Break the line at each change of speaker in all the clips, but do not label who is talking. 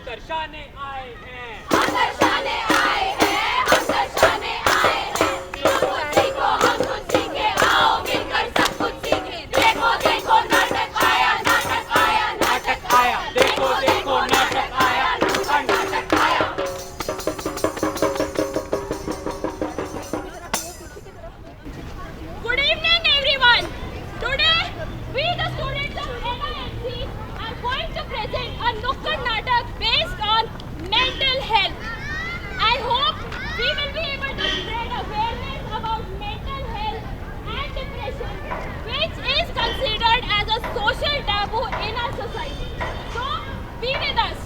दर्शाने आए हैं,
हम दर्शाने आए हैं, हम दर्शाने आए हैं। तुम सीखो, हम खुद सीखे, आओ मिलकर सब कुछ सीखे। देखो देखो नाटक आया, नाटक आया,
नाटक आया, देखो देखो नाटक आया, नाटक आया।
Good evening, everyone. Today, we, the students of NIMC, are going to present a Nukkad Natak based on mental health. I hope we will be able to spread awareness about mental health and depression, which is considered as a social taboo in our society. So, be with us.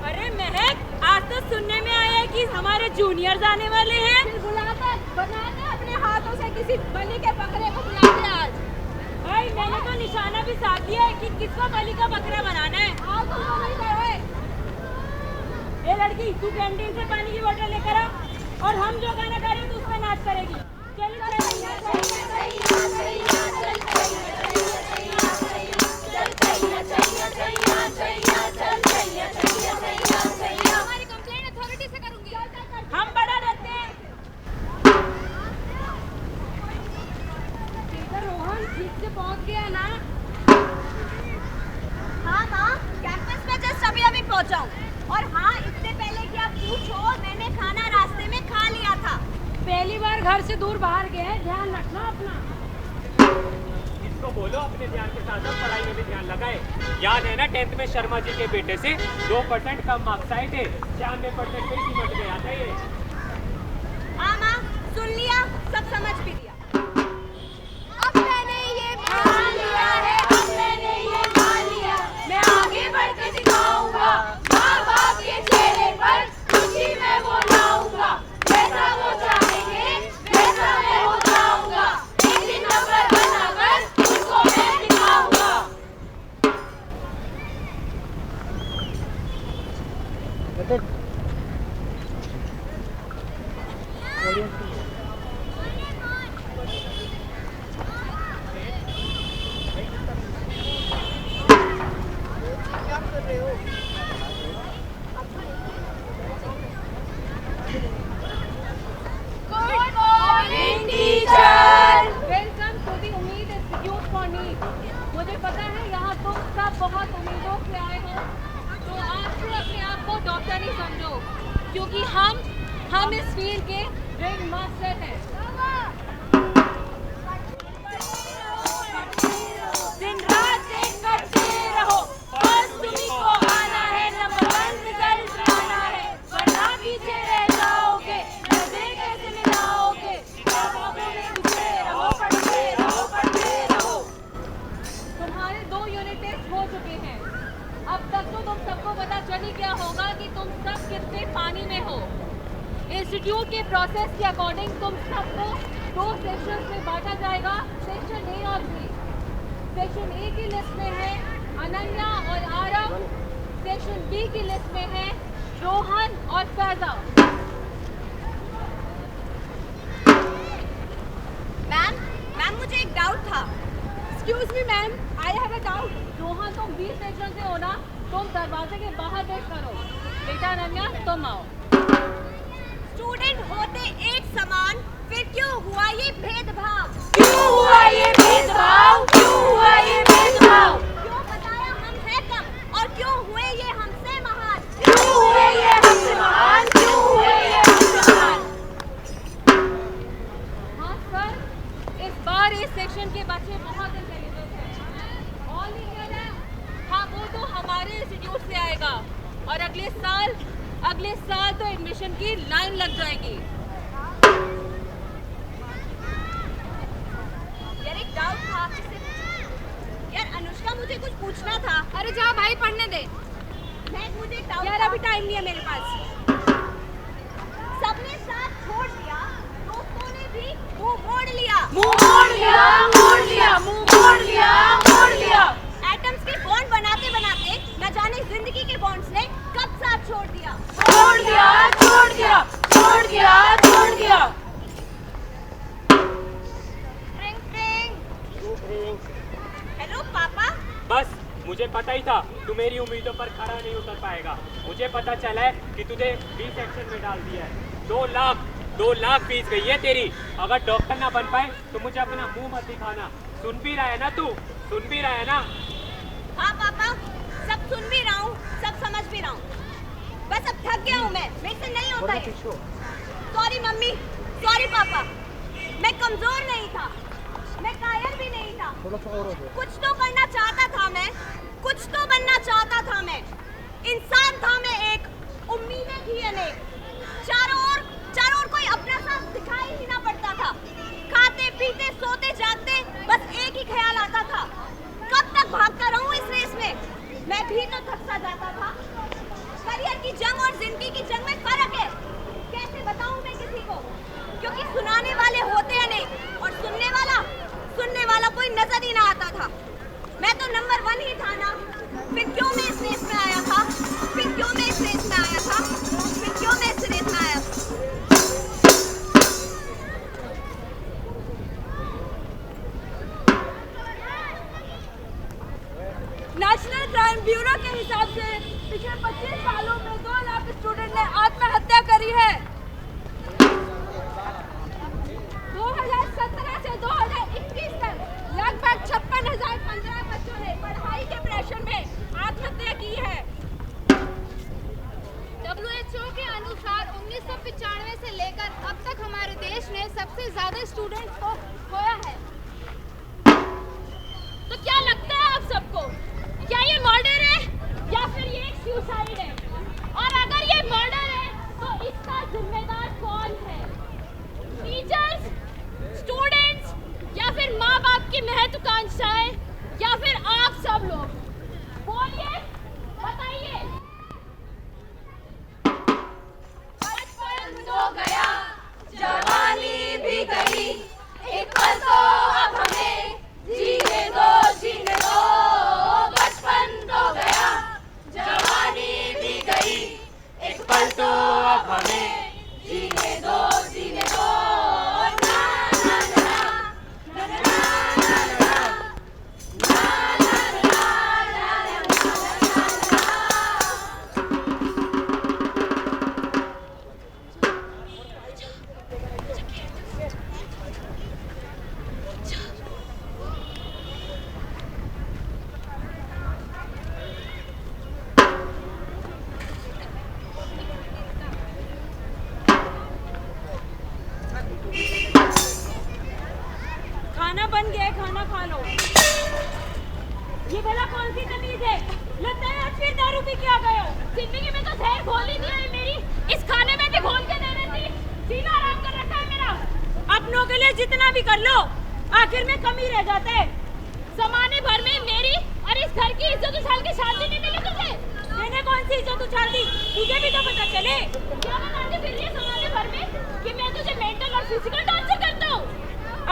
अरे महक, आज तो सुनने में आया है कि हमारे juniors आने वाले हैं।
बुलाकर बनाकर अपने हाथों से किसी बलि के बकरे को बुलाते आज।
भाई मैंने तो निशाना भी साध दिया है कि किसको बलि का बकरा बनाना है।
आओ तुम लोग नहीं करो।
ए लड़की, तू कैंटीन से पानी की बोतल लेकर आ और हम जो गाना गा रहे हैं तो उसमें नाच करेगी। चल
हमारी कंप्लेंट अथॉरिटी से करूंगी।
हम बड़ा रहते हैं।
रोहन ठीक से पहुंच गया ना? हाँ माँ, कैंपस में जस्ट अभी पहुंचा हूँ। और हाँ, इससे पहले कि आप पूछो, मैंने खाना रास्ते में खा लिया था।
पहली बार घर से दूर बाहर गए हैं, ध्यान रखना अपना।
इसको बोलो अपने ध्यान के साथ साथ पढ़ाई में भी ध्यान लगाए। याद है ना 10th में शर्मा जी के बेटे से 2% कम मार्क्स आए थे, 96% पे सिमट गया था ये।
हाँ माँ, सुन लिया, सब समझ भी लिया। अब मैंने ये मान लिया है, अब मैंने ये मान लिया, मैं आगे बढ़ के दिखाऊंगा। माँ बाप के चेहरे पर खुशी मैं वो लाऊंगा। जैसा वो चाहेंगे, वैसा मैं हो जाऊंगा। एक दिन नंबर बनाकर उनको मैं दिखाऊंगा। Good morning, teacher.
Welcome to the Ummeed institute for need. मुझे पता है यहाँ तुम सब बहुत उम्मीदों से आए हो, तो आज से अपने आप को डॉक्टर ही समझो, क्योंकि हम इस फील्ड के रिंग मास्टर हैं। दिन रात एक करते रहो, बस तुम्ही को आना है, नंबर 1 रिजल्ट लाना है, वरना पीछे रह जाओगे, नजर कैसे मिलाओगे, किताबों में घुसे रहो, पढ़ते रहो, पढ़ते रहो। तुम्हारे 2 यूनिट टेस्ट हो चुके हैं। अब तक तो तुम सबको पता चल ही गया होगा कि तुम सब कितने पानी में हो। इंस्टीट्यूट के प्रोसेस के अकॉर्डिंग तुम सबको 2 सेक्शन में बांटा जाएगा, सेक्शन ए और बी। सेक्शन ए की लिस्ट में है अनन्या और आरव, सेक्शन बी की लिस्ट में है रोहन और फैजा।
मैम मुझे एक डाउट था।
Excuse me ma'am, I have a doubt. Rohan तुम बी सेक्शन से हो ना, तुम दरवाजे के बाहर वेट करो। बेटा अनन्या तुम आओ।
स्टूडेंट होते एक समान, फिर क्यों हुआ ये भेदभाव?
क्यों हुआ ये भेदभाव? क्यों हुआ ये भेदभाव?
क्यों बताया हम हैं कम और क्यों हुए ये हमसे महान?
क्यों हुए ये हमसे महान? क्यों हुए ये हमसे महान? हाँ सर, इस बार इस सेक्शन के बच्चे बहुत इंटेलिजेंट हैं। ऑल इंडिया रैंक, हाँ वो तो हमारे इंस्टीट्यूट से आएगा और अगले साल तो एडमिशन की लाइन लग जाएगी।
यार एक डाउट था आपसे पूछूं। यार अनुष्का मुझे कुछ पूछना था।
अरे जा भाई, पढ़ने दे।
मैं मुझे एक डाउट
यार अभी टाइम नहीं है मेरे पास।
सबने साथ छोड़ दिया
मुंह मोड़ लिया, मोड़ लिया, मुंह मोड़ लिया, मोड़ लिया।
एटम्स के बॉन्ड बनाते बनाते न जाने जिंदगी के बॉन्ड्स ने कब साथ छोड़ दिया।
छोड़ दिया, छोड़ दिया, छोड़ दिया, छोड़ दिया।
हेलो पापा।
बस मुझे पता ही था तू मेरी उम्मीदों पर खरा नहीं उतर पाएगा। मुझे पता चला है कि तुझे बी सेक्शन में डाल दिया है। 2 लाख फीस गई है तेरी। अगर डॉक्टर ना बन पाए तो मुझे अपना मुंह मत दिखाना। सुन भी रहा है ना तू? सुन भी रहा है ना?
हाँ पापा, सब सुन भी रहा हूँ, सब समझ भी रहा हूँ। बस अब थक गया हूँ मैं, मेरे से नहीं होता है। सॉरी मम्मी, सॉरी पापा। मैं कमजोर नहीं था, मैं कायर भी नहीं था। कुछ तो करना चाहता था मैं, कुछ तो बनना चाहता था मैं। इंसान था मैं एक, उम्मीदें थी अनेक। चारों ओर कोई अपना साथ दिखाई ही ना पड़ता था। खाते पीते सोते जागते बस एक ही ख्याल आता था, कब तक भागता रहूं इस रेस में। मैं भी तो थक सा जाता था। करियर की जंग और जिंदगी की जंग में फर्क है, कैसे बताऊं मैं किसी को? क्योंकि सुनाने वाले होते अनेक और सुनने वाला कोई नजर ही ना आता था। मैं तो नंबर 1 ही था ना। फिर क्यों मैं इस रेस में आया था? फिर क्यों मैं इस रेस में आया था? फिर क्यों मैं इस रेस में आया था?
नेशनल क्राइम ब्यूरो के हिसाब से पिछले 25 सालों में 2 लाख स्टूडेंट ने आत्महत्या करी है। 2017 से 2021 तक लगभग 56,015 बच्चों ने पढ़ाई के प्रेशर में आत्महत्या की है। WHO के अनुसार 1995 से लेकर अब तक हमारे देश ने सबसे ज्यादा स्टूडेंट्स को खोया है। तो क्या लगता है आप सबको, क्या ये मर्डर है या फिर ये एक सुसाइड है? और अगर ये मर्डर है तो इसका जिम्मेदार कौन है? टीचर्स, स्टूडेंट्स या फिर माँ बाप की महत्वाकांक्षाएं या फिर आप सब लोग? बोलिए, बताइए। बचपन तो गया, जवानी भी गई, एक पल तो अब हमें जीने दो, जीने दो। बचपन तो गया, जवानी भी गई,
एक पल तो अब हमें
जीने दो, जीने दो। ना ना ना ना ना ना ना खाना बन गया, खाना खा लो। ये भला कौन सी तमीज है? लगता है आज फिर दारू पी के आ गए हो। जिंदगी में तो जहर घोल ही दिया है मेरी, इस खाने में भी घोल के दे देती। सीना आराम कर रखा है मेरा। अपनों के लिए जितना भी कर लो, आखिर में कमी रह जाता है। जमाने भर में मेरी और इस घर की इज्जत उछाल के शादी नहीं मिली तुझे। मैंने कौन सी इज्जत उछाल दी? तुझे भी तो पता चले। क्या बताती फिर ये जमाने भर में कि मैं तुझे मेंटल और फिजिकल टॉर्चर करता हूँ?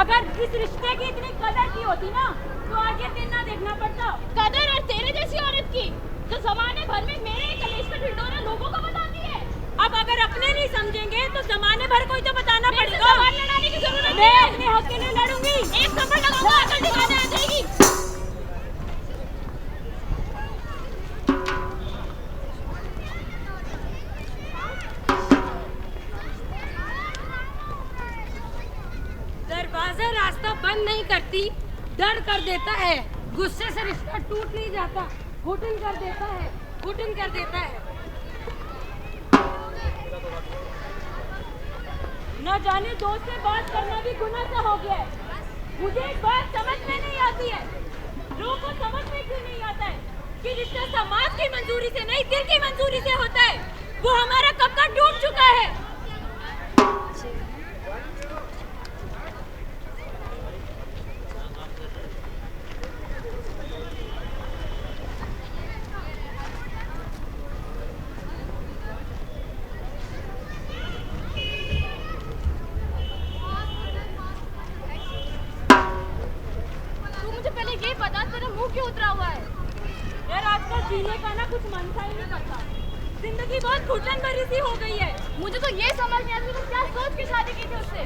अगर इस रिश्ते की इतनी कदर की होती ना तो आगे दिन ना देखना पड़ता। कदर और तेरे जैसी औरत की तो जमाने भर में मेरे कलेश का ढिंढोरा लोगों को बताती है। अब अगर अपने नहीं समझेंगे तो जमाने भर को ही तो बताना पड़ेगा। लड़ाने की जरूरत नहीं। मैं अपने हक के लिए लड़ूंगी। एक थप्पड़ लगाऊंगा, अकल दिखाने आ जाएगी। दरवाजा रास्ता बंद नहीं करती, डर कर देता है। गुस्से से रिश्ता टूट नहीं जाता, घुटन कर देता है, घुटन कर देता है। न जाने दोस्त से बात करना भी गुनाह सा हो गया है। मुझे एक बात समझ में नहीं आती है, लोगों को समझ में क्यों नहीं आता है कि रिश्ता समाज की मंजूरी से नहीं, दिल की मंजूरी से होता है। वो हमारा कब का टूट चुका है। नहीं करता। जिंदगी बहुत घुटन भरी सी हो गई है। मुझे तो ये समझ नहीं आता तुम क्या सोच के शादी की थी उससे।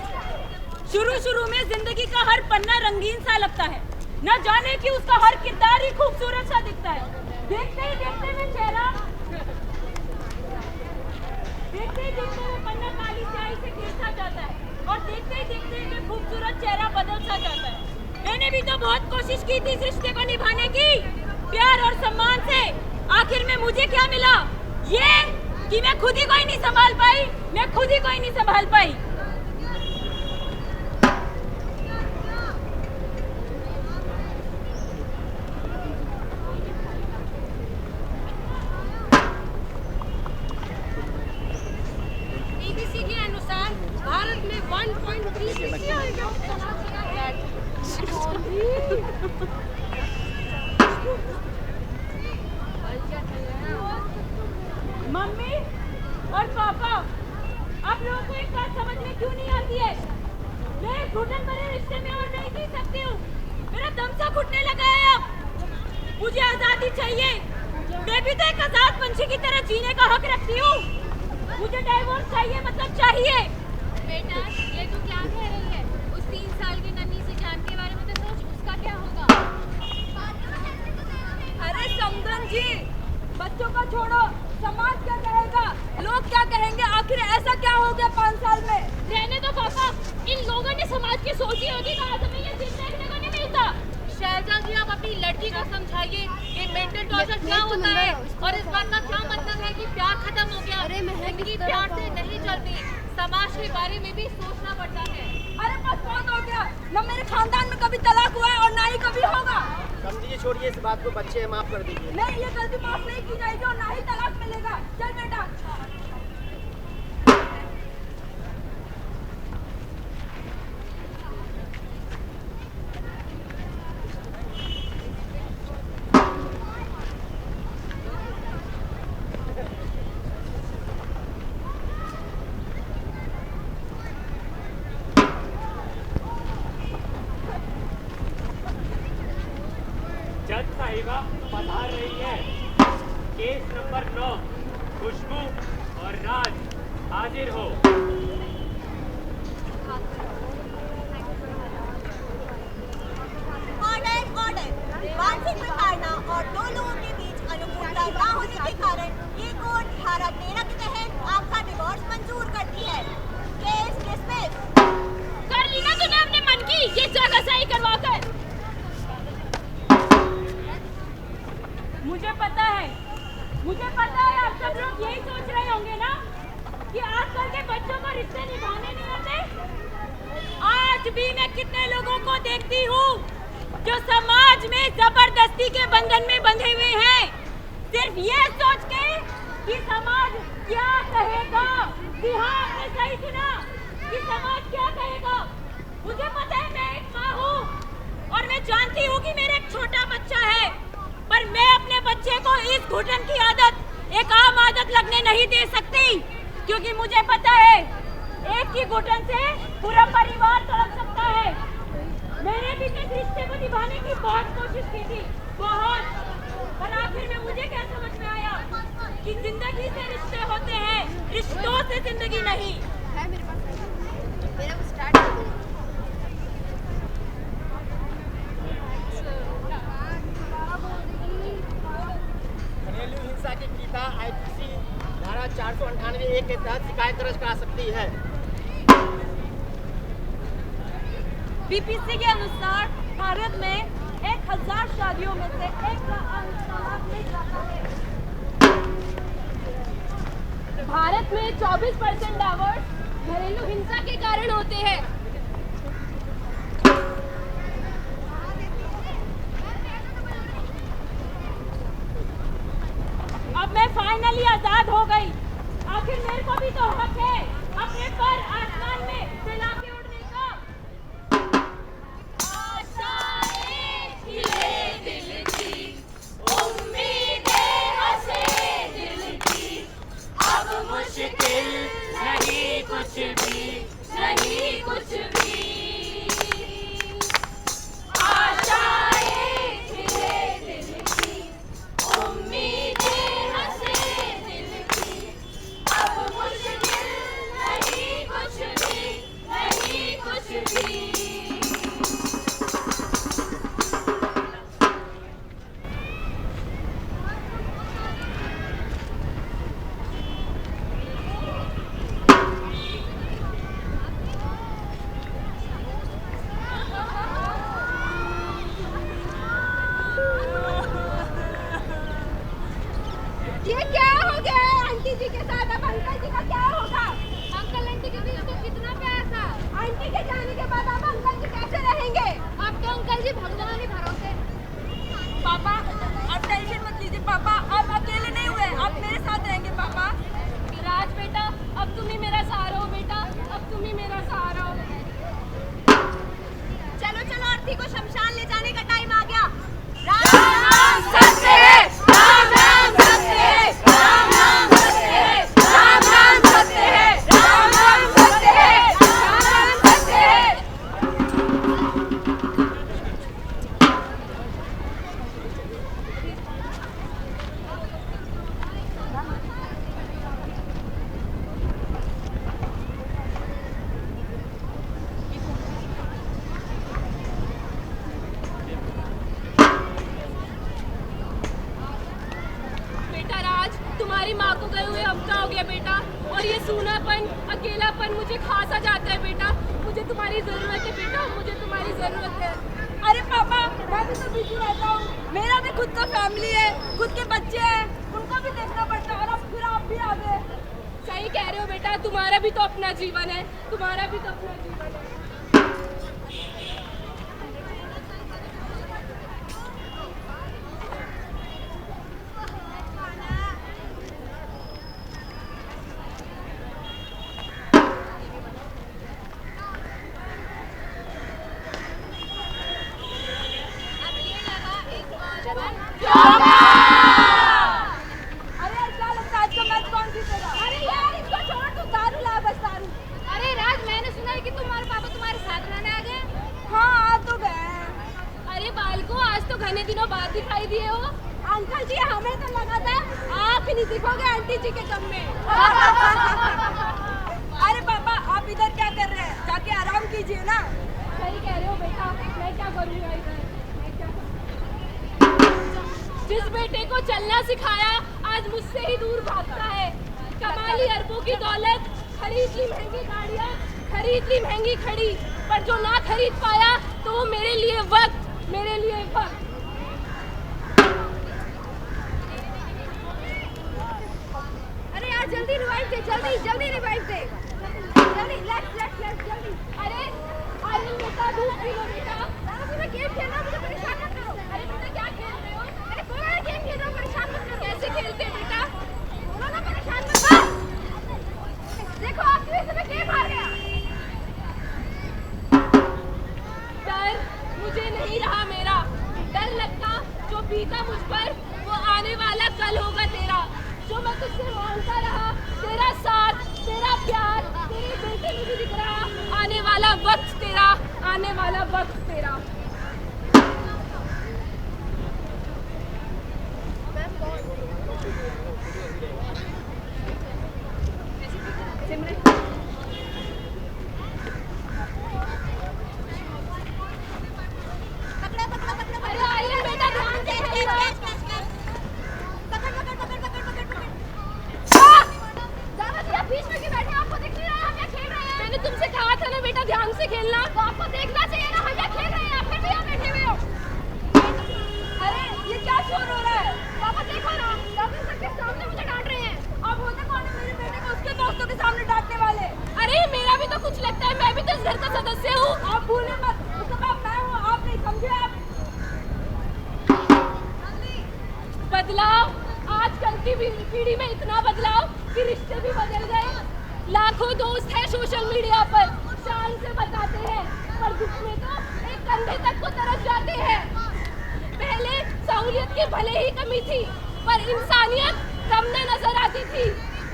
शुरू में जिंदगी का हर पन्ना रंगीन सा लगता है, न जाने कि उसका हर किरदार ही खूबसूरत सा दिखता है। देखते ही देखते में पन्ना काली स्याही से घिरता जाता है और देखते ही देखते में खूबसूरत चेहरा बदल सा जाता है। मैंने भी तो बहुत कोशिश की थी इस रिश्ते को निभाने की, प्यार और सम्मान से। आखिर में मुझे क्या मिला? ये कि मैं खुद ही कोई नहीं संभाल पाई, मैं खुद ही कोई नहीं संभाल पाई।
BBC के अनुसार भारत में 1.3
मम्मी और पापा, आप लोगों को एक बात समझ में क्यों नहीं आती है? मैं इस घुटन भरे रिश्ते में और नहीं जी सकती हूँ। मेरा दम सा घुटने लगा है अब। मुझे आजादी चाहिए। मैं भी तो एक आजाद पंछी की तरह जीने का हक रखती हूँ। मुझे डाइवोर्स चाहिए, मतलब चाहिए।
बेटा, ये तू क्या कह रही है? उस 3 साल की नन्ही सी जान के बारे में तो सोच, उसका क्या होगा?
अरे समधन जी, बच्चों को छोड़ो, समाज क्या कहेगा, लोग क्या कहेंगे? आखिर ऐसा क्या हो गया 5 साल में?
रहने दो पापा, इन लोगों ने समाज की सोची होगी तो आज हमें ये दिन देखने को नहीं मिलता। शैलजा जी, आप अपनी लड़की को समझाइए कि मेंटल टॉर्चर क्या होता है और इस बात का क्या मतलब है कि प्यार खत्म हो गया। जिंदगी प्यार से नहीं चलती, समाज के बारे में भी सोचना पड़ता है।
अरे बस बहुत हो गया। न मेरे खानदान में कभी तलाक हुआ है और ना ही कभी होगा।
समझिए, छोड़िए इस बात को, बच्चे माफ कर दीजिए।
नहीं, ये गलती माफ नहीं की जाएगी और ना ही तलाक मिलेगा। चल बेटा।
जज साहिबा पधार रही है। केस नंबर 9, खुशबू और राज हाजिर हो।
ऑर्डर। वार्षिक विचारणा और 2 लोगों के बीच अनुकूलता न होने के कारण ये कोर्ट धारा 13 के तहत आपका डिवोर्स मंजूर करती है। Case dismiss.
कर ली ना तूने अपने मन की ये जगह सही करवा कर। मुझे पता है आप सब लोग यही सोच रहे होंगे ना कि आजकल के बच्चों को रिश्ते निभाने नहीं आते। आज भी मैं कितने लोगों को देखती हूँ जो समाज में जबरदस्ती के बंधन में बंधे हुए हैं, सिर्फ ये सोच के कि समाज क्या कहेगा। जी हाँ, आपने सही सुना कि समाज क्या कहेगा। मुझे पता है, मैं एक माँ हूँ और मैं जानती हूँ कि मेरा एक छोटा बच्चा है, पर मैं अपने बच्चे को इस घुटन की आदत एक आम आदत लगने नहीं दे सकती, क्योंकि मुझे पता है एक की घुटन से पूरा परिवार तड़प सकता है। मैंने भी इस रिश्ते को निभाने की बहुत कोशिश की थी, बहुत, पर आखिर में मुझे क्या समझ में आया कि जिंदगी से रिश्ते होते हैं, रिश्तों से जिंदगी नहीं।
है मेरे पास, मेरा वो स्टार्ट कर दो।
घरेलू हिंसा की पीड़िता IPC धारा 498(1) के तहत शिकायत दर्ज करा सकती है।
बीपीसी के अनुसार भारत में 1000 शादियों में से 1 का तलाक मिल जाता है।
भारत में 24% डाइवोर्स घरेलू हिंसा के कारण होते हैं।
अब मैं फाइनली आजाद हो गई। आखिर मेरे को भी तो हक है अपने पर आसमान में फैला के उड़ने का।
आशाएं खिले दिल की, उम्मीदें हंसे दिल की, अब मुश्किल नहीं कुछ भी, नहीं कुछ भी। आशाएं खिले दिल की, उम्मीदें हंसे
ये क्या हो गया है आंटी जी के साथ? अब अंकल जी का क्या होगा?
अंकल आंटी के बीच तो कितना प्यार था।
आंटी के जाने के बाद अब अंकल जी कैसे रहेंगे?
अब तो अंकल जी भगवान ही भरोसे।
पापा आप टेंशन मत लीजिए पापा, आप अकेले नहीं हुए, आप मेरे साथ रहेंगे पापा।
राज बेटा, अब तुम ही मेरा सहारा हो बेटा, अब तुम ही मेरा सहारा हो।
चलो चलो, आरती को शमशान ले जाने का टाइम आ गया।
राम राम सत्य है, राम राम सत्य है, राम राम सत्य है, राम राम सत्य है, राम राम सत्य है, राम राम सत्य है।
बेटा राज, तुम्हारी माँ को गए हुए हफ्ता हो गया बेटा, और ये सूनापन, अकेलापन मुझे खासा जाता है बेटा। मुझे तुम्हारी जरूरत है बेटा, मुझे तुम्हारी जरूरत है।
अरे पापा मैं भी तो बिजी रहता हूँ, मेरा भी खुद का फैमिली है, खुद के बच्चे हैं, उनको भी देखना पड़ता है, और अब फिर आप भी आ गए।
सही कह रहे हो बेटा, तुम्हारा भी तो अपना जीवन है, तुम्हारा भी तो अपना जीवन है।
अरे यार क्या लगता है आज का मैच कौन जीतेगा?
अरे यार इसको छोड़, तू दारू ला, बस दारू।
अरे राज, मैंने सुना है कि तुम्हारे पापा तुम्हारे साथ रहने आ गए।
हाँ आ तो गए हैं।
अरे बालको, आज तो घने दिनों बाद दिखाई दिए हो।
अंकल जी हमें तो लगा था आप ही नहीं दिखोगे आंटी जी के कम में।
अरे पापा आप इधर क्या कर रहे हैं, जाके आराम कीजिए ना।
सही कह रहे हो बेटा, मैं क्या करूँगा इधर, मैं क्या करूँ? जिस बेटे को चलना सिखाया आज मुझसे ही दूर भागता है। कमाली अरबों की दौलत, खरीद ली महंगी गाड़ियाँ, खरीद ली महंगी खड़ी, पर जो ना खरीद पाया तो वो मेरे लिए वक्त, मेरे लिए वक्त।
अरे यार जल्दी रिवाइव दे, जल्दी जल्दी रिवाइव दे, जल्दी लेट्स जल्दी।
अरे अरे बेटा, दूध पी लो बेटा।
दादा मुझे गेम खेलना, मुझे परेशान मत करो।
अरे बेटा क्या खेल रहे हो?
अरे कोई वाला गेम खेल रहा हूँ, परेशान मत करो।
कैसे खेलते हैं बेटा?
बोलो ना परेशान मत करो। देखो आपकी वजह से मैं गेम हार गया।
डर मुझे नहीं रहा मेरा, डर लगता जो बीता मुझ पर वो आने वाला कल होगा तेरा। जो मैं तुझसे मांगता रहा, तेरा साथ, तेरा प्यार, तेरे बेटे में भी दिख रहा। आने वाला वक्त तेरा, आने वाला वक्त तेरा।
पकड़ा पकड़ा पकड़ा।
अरे आइए बेटा, ध्यान से खेलना।
पकड़ पकड़ पकड़ पकड़ पकड़ पकड़।
दादा जी आप बीच में क्यों बैठे? आपको दिख नहीं रहा हम क्या खेल रहे हैं? मैंने तुमसे कहा था ना बेटा ध्यान से खेलना।
तो आपको देखना चाहिए ना, हम क्या खेल रहे हैं, आप फिर भी यहाँ बैठे हुए हो।
अरे ये क्या शोर हो रहा है?
पापा देखो ना, दादा सबके सामने मुझे डांट रहे हैं।
अब होता कौन है मेरे बेटे को उसके दोस्तों के सामने डांटने वाले?
अरे मेरा भी तो कुछ लगता है, मैं भी तो इस घर का सदस्य हूँ।
आप भूले मत, उसका बाप मैं हूँ, आप नहीं समझे आप?
बदलाव, आजकल की पीढ़ी में इतना बदलाव कि रिश्ते भी बदल गए। लाखों दोस्त हैं सोशल मीडिया पर, शान से बताते हैं, पर दुख में तो एक कंधे तक को तरस जाते हैं। पहले सहूलियत की भले ही कमी थी, पर इंसानियत कम न नजर आती थी,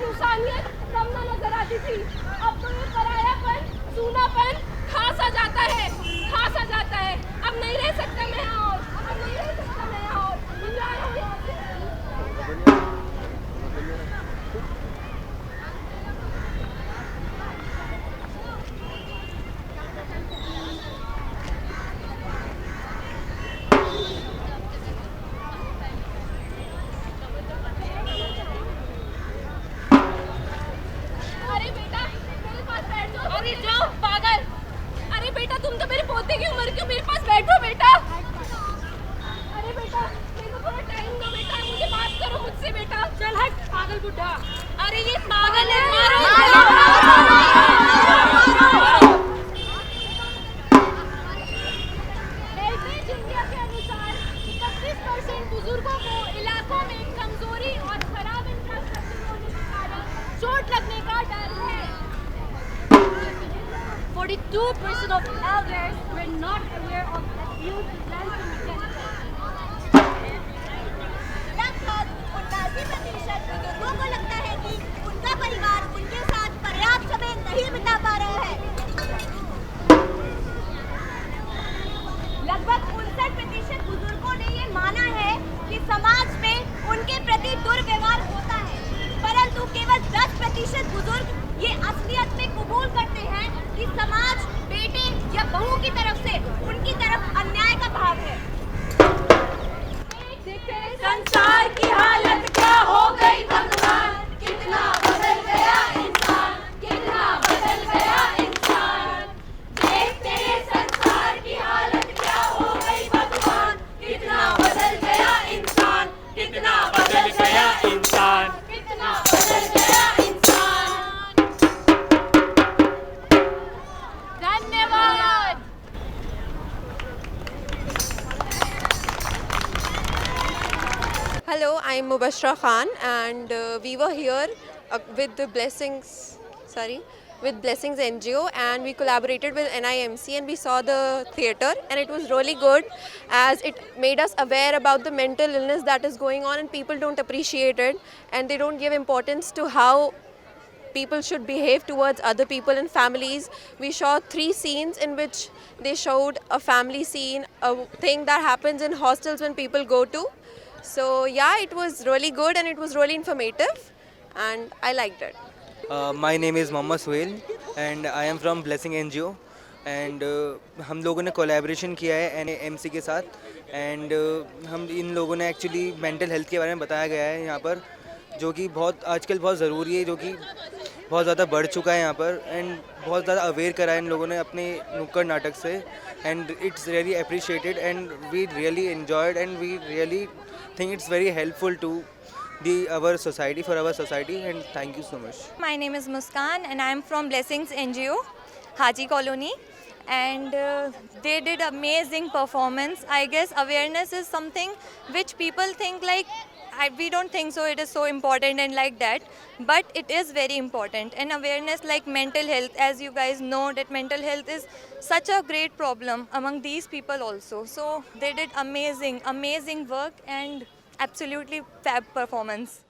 इंसानियत कम न नजर आती थी। अब तो ये परायापन, सूनापन खासा जाता है, खासा जाता है। अब नहीं रह सकता मैं यहाँ और, अब नहीं रह सकता मैं यहाँ और। मुझे आया हूँ यहाँ से। अरे बेटा मेरे पास बैठ जाओ। अरे जाओ पागल। अरे बेटा तुम तो मेरे पोते की उम्र के हो, मेरे पास बैठो बेटा। पागल बुढ़ा, अरे ये पागल है, मारो हेल्पेज इंडिया के अनुसार 31% बुजुर्गों को इलाकों में कमजोरी और खराब इंफ्रास्ट्रक्चर होने के कारण चोट लगने का डर है। 42% of elders were not aware of abuse prevention mechanisms.
लगभग 79% बुजुर्गों को लगता है कि उनका परिवार उनके साथ पर्याप्त समय नहीं बिता पा रहा है। लगभग 59% बुजुर्गों ने ये माना है कि समाज में उनके प्रति दुर्व्यवहार होता है, परंतु केवल 10% बुजुर्ग ये असलियत में कबूल करते हैं कि समाज बेटे या बहू की तरफ से उनकी तरफ अन्याय का भाव है।
संसार की हालत क्या हो गई भगवान, कितना बदल गया इंसान, कितना बदल गया इंसान। देख तेरे संसार की हालत क्या हो गई भगवान, कितना बदल गया इंसान,
कितना बदल गया इंसान।
कितना बदल गया इंसान। धन्यवाद।
Hello, I'm Mubashra Khan, and we were here with the Blessings NGO, and we collaborated with NIMC, and we saw the theatre, and it was really good as it made us aware about the mental illness that is going on, and people don't appreciate it, and they don't give importance to how people should behave towards other people and families. We saw 3 scenes in which they showed a family scene, a thing that happens in hostels when people go to. So yeah, it was really good and it was really informative and I liked it.
My name is Mohammad Suhail and I am from Blessing NGO and हम लोगों ने collaboration किया है NAMC के साथ and हम इन लोगों ने एक्चुअली मेंटल हेल्थ के बारे में बताया गया है यहाँ पर, जो कि बहुत आजकल बहुत ज़रूरी है, जो कि बहुत ज़्यादा बढ़ चुका है यहाँ पर एंड बहुत ज़्यादा अवेयर करा है इन लोगों ने अपने नुक्कड़ नाटक से and it's really appreciated and we really enjoyed and we really think it's very helpful to our society, for our society, and thank you so much.
My name is Muskan and I am from Blessings NGO, Haji Colony, and they did amazing performance. I guess awareness is something which people think like we don't think so it is so important and like that, but it is very important. And awareness like mental health, as you guys know that mental health is such a great problem among these people also, so they did amazing work and absolutely fab performance.